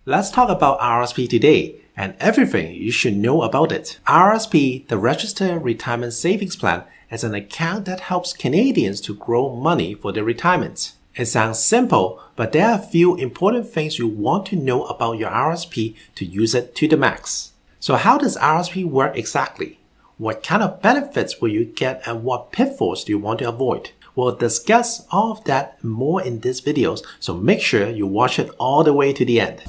Let's talk about RRSP today and everything you should know about it. RRSP, the Registered Retirement Savings Plan, is an account that helps Canadians to grow money for their retirement. It sounds simple, but there are a few important things you want to know about your RRSP to use it to the max. So how does RRSP work exactly? What kind of benefits will you get and what pitfalls do you want to avoid? We'll discuss all of that and more in this video, so make sure you watch it all the way to the end.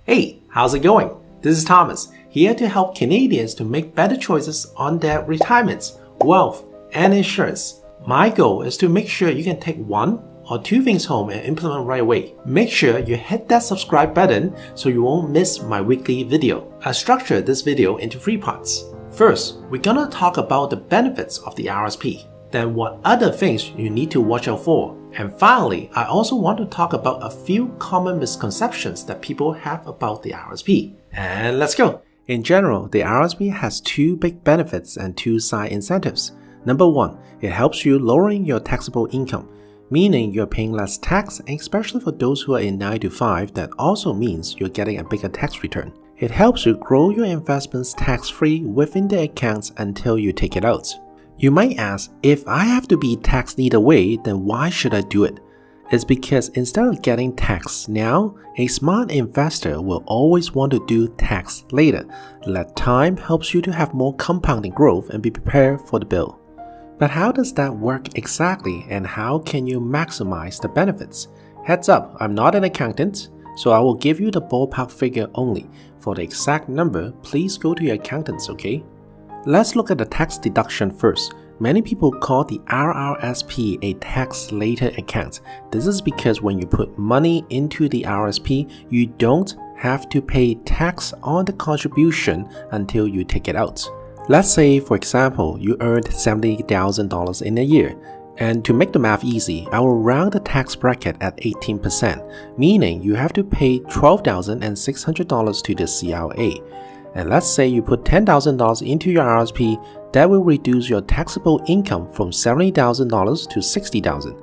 Hey, how's it going? This is Thomas, here to help Canadians to make better choices on their retirement, wealth, and insurance. My goal is to make sure you can take one or two things home and implement right away. Make sure you hit that subscribe button so you won't miss my weekly video. I structured this video into 3 parts. First, we're gonna talk about the benefits of the RRSP. Then what other things you need to watch out for. And finally, I also want to talk about a few common misconceptions that people have about the RRSP. And let's go! In general, the RRSP has 2 big benefits and 2 side incentives. Number 1, it helps you lowering your taxable income, meaning you're paying less tax, and especially for those who are in 9 to 5, that also means you're getting a bigger tax return. It helps you grow your investments tax-free within the accounts until you take it out. You might ask, if I have to be taxed either way, then why should I do it? It's because instead of getting taxed now, a smart investor will always want to do tax later. That time helps you to have more compounding growth and be prepared for the bill. But how does that work exactly, and how can you maximize the benefits? Heads up, I'm not an accountant, so I will give you the ballpark figure only. For the exact number, please go to your accountants, okay? Let's look at the tax deduction first. Many people call the RRSP a tax later account. This is because when you put money into the RRSP, you don't have to pay tax on the contribution until you take it out. Let's say, for example, you earned $70,000 in a year. And to make the math easy, I will round the tax bracket at 18%, meaning you have to pay $12,600 to the CRA. And let's say you put $10,000 into your RRSP, that will reduce your taxable income from $70,000 to $60,000.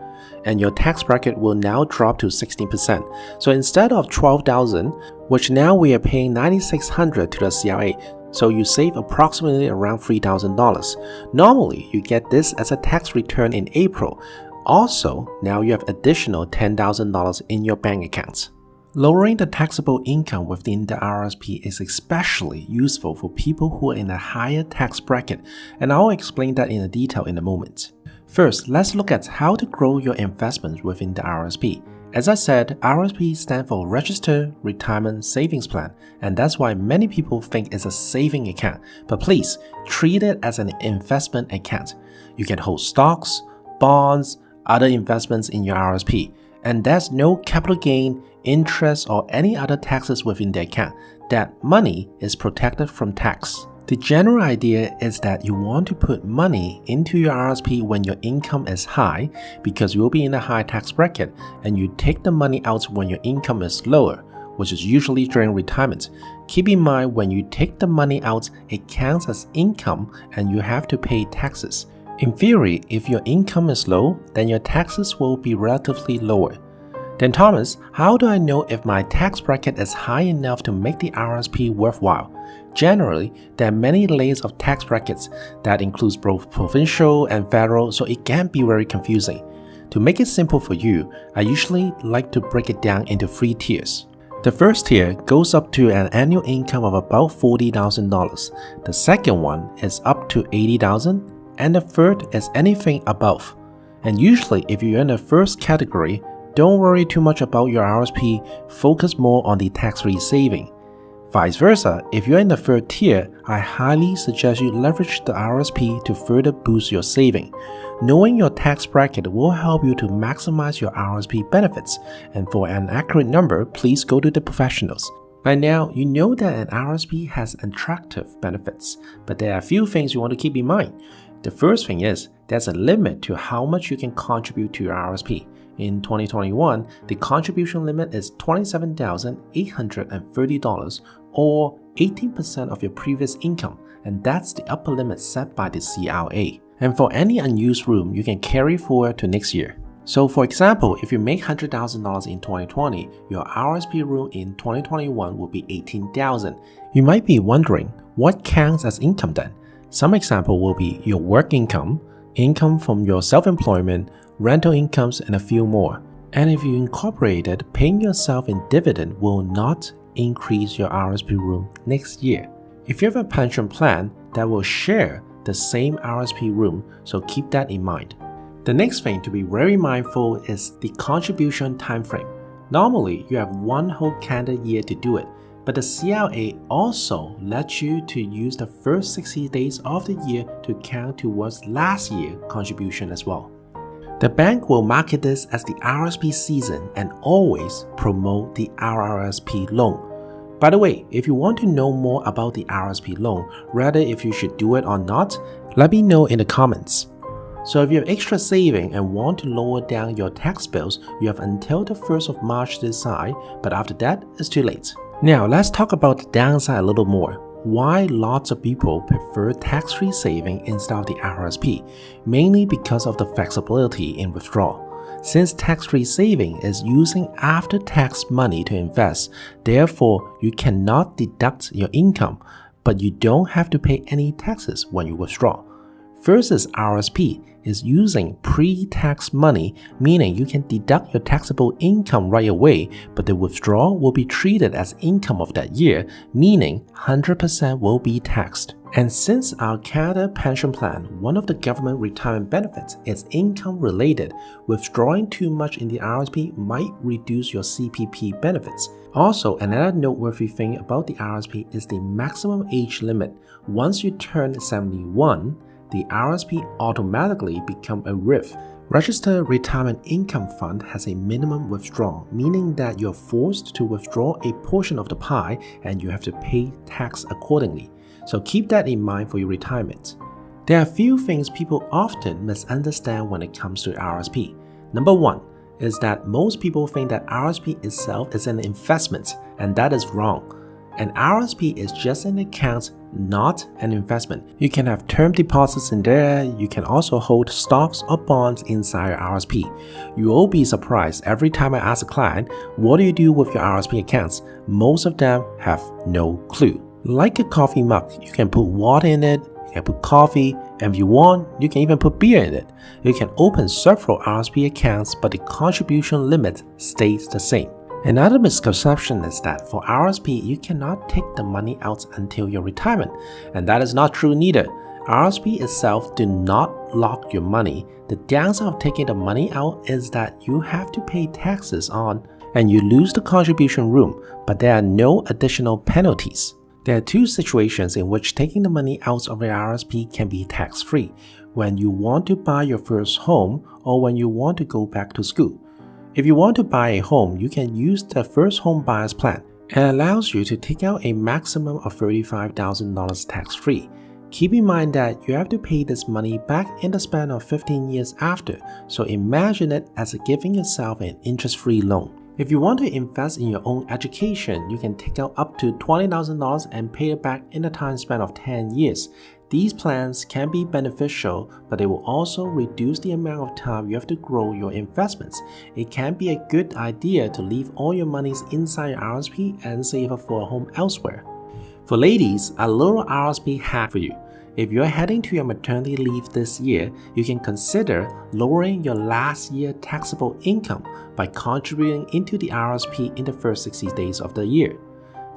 And your tax bracket will now drop to 16%. So instead of $12,000, which now we are paying $9,600 to the CRA, so you save approximately around $3,000. Normally, you get this as a tax return in April. Also, now you have additional $10,000 in your bank accounts. Lowering the taxable income within the RRSP is especially useful for people who are in a higher tax bracket, and I'll explain that in detail in a moment. First, let's look at how to grow your investments within the RRSP. As I said, RRSP stands for Registered Retirement Savings Plan, and that's why many people think it's a saving account. But please, treat it as an investment account. You can hold stocks, bonds, other investments in your RRSP, and there's no capital gain, interest, or any other taxes within the account. That money is protected from tax. The general idea is that you want to put money into your RRSP when your income is high because you'll be in a high tax bracket, and you take the money out when your income is lower, which is usually during retirement. Keep in mind, when you take the money out, it counts as income and you have to pay taxes. In theory, if your income is low, then your taxes will be relatively lower. Then Thomas, how do I know if my tax bracket is high enough to make the RRSP worthwhile? Generally, there are many layers of tax brackets that includes both provincial and federal, so it can be very confusing. To make it simple for you, I usually like to break it down into 3 tiers. The first tier goes up to an annual income of about $40,000. The second one is up to $80,000, and the third is anything above. And usually, if you're in the first category, don't worry too much about your RRSP, focus more on the tax-free saving. Vice versa, if you're in the third tier, I highly suggest you leverage the RRSP to further boost your saving. Knowing your tax bracket will help you to maximize your RRSP benefits, and for an accurate number, please go to the professionals. By now, you know that an RRSP has attractive benefits, but there are a few things you want to keep in mind. The first thing is, there's a limit to how much you can contribute to your RRSP. In 2021, the contribution limit is $27,830 or 18% of your previous income, and that's the upper limit set by the CRA. And for any unused room, you can carry forward to next year. So for example, if you make $100,000 in 2020, your RRSP rule in 2021 will be $18,000. You might be wondering, what counts as income then? Some example will be your work income, income from your self-employment, rental incomes, and a few more. And if you incorporated, paying yourself in dividend will not increase your RRSP room next year. If you have a pension plan, that will share the same RRSP room, so keep that in mind. The next thing to be very mindful is the contribution time frame. Normally, you have one whole calendar year to do it, but the CRA also lets you to use the first 60 days of the year to count towards last year's contribution as well. The bank will market this as the RRSP season and always promote the RRSP loan. By the way, if you want to know more about the RRSP loan, rather if you should do it or not, let me know in the comments. So if you have extra saving and want to lower down your tax bills, you have until the 1st of March to decide, but after that, it's too late. Now let's talk about the downside a little more. Why lots of people prefer tax-free saving instead of the RRSP, mainly because of the flexibility in withdrawal. Since tax-free saving is using after-tax money to invest, therefore you cannot deduct your income, but you don't have to pay any taxes when you withdraw. Versus RRSP is using pre-tax money, meaning you can deduct your taxable income right away, but the withdrawal will be treated as income of that year, meaning 100% will be taxed. And since our Canada pension plan, one of the government retirement benefits is income related, withdrawing too much in the RRSP might reduce your CPP benefits. Also, another noteworthy thing about the RRSP is the maximum age limit. Once you turn 71, the RRSP automatically become a RRIF. Registered Retirement Income Fund has a minimum withdrawal, meaning that you're forced to withdraw a portion of the pie and you have to pay tax accordingly. So keep that in mind for your retirement. There are a few things people often misunderstand when it comes to RRSP. Number one is that most people think that RRSP itself is an investment, and that is wrong. An RRSP is just an account, not an investment. You can have term deposits in there, you can also hold stocks or bonds inside your RRSP. You will be surprised every time I ask a client, what do you do with your RRSP accounts? Most of them have no clue. Like a coffee mug, you can put water in it, you can put coffee, and if you want, you can even put beer in it. You can open several RRSP accounts, but the contribution limit stays the same. Another misconception is that for RRSP, you cannot take the money out until your retirement, and that is not true neither. RRSP itself do not lock your money. The downside of taking the money out is that you have to pay taxes on, and you lose the contribution room, but there are no additional penalties. There are two situations in which taking the money out of your RRSP can be tax-free: when you want to buy your first home or when you want to go back to school. If you want to buy a home, you can use the first home buyer's plan. It allows you to take out a maximum of $35,000 tax-free. Keep in mind that you have to pay this money back in the span of 15 years after, so imagine it as giving yourself an interest-free loan. If you want to invest in your own education, you can take out up to $20,000 and pay it back in a time span of 10 years. These plans can be beneficial, but they will also reduce the amount of time you have to grow your investments. It can be a good idea to leave all your monies inside your RRSP and save up for a home elsewhere. For ladies, a little RRSP hack for you. If you're heading to your maternity leave this year, you can consider lowering your last year taxable income by contributing into the RRSP in the first 60 days of the year.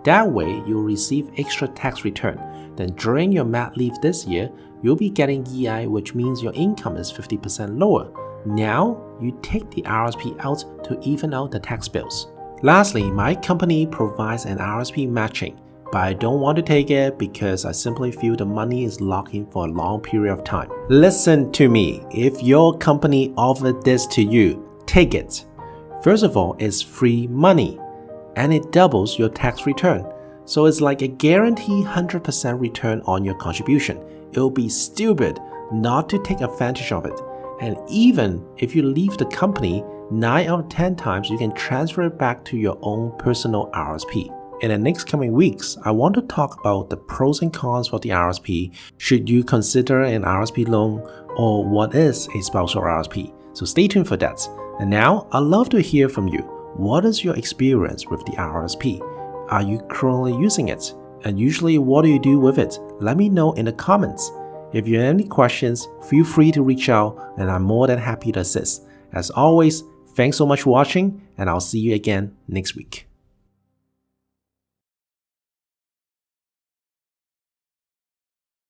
That way, you'll receive extra tax return. Then during your mat leave this year, you'll be getting EI, which means your income is 50% lower. Now, you take the RRSP out to even out the tax bills. Lastly, my company provides an RRSP matching, but I don't want to take it because I simply feel the money is locked in for a long period of time. Listen to me, if your company offered this to you, take it. First of all, it's free money, and it doubles your tax return. So it's like a guaranteed 100% return on your contribution. It'll be stupid not to take advantage of it. And even if you leave the company, 9 out of 10 times you can transfer it back to your own personal RRSP. In the next coming weeks, I want to talk about the pros and cons for the RRSP. Should you consider an RRSP loan, or what is a spousal RRSP? So stay tuned for that. And now, I'd love to hear from you. What is your experience with the RRSP? Are you currently using it? And usually, what do you do with it? Let me know in the comments. If you have any questions, feel free to reach out and I'm more than happy to assist. As always, thanks so much for watching and I'll see you again next week.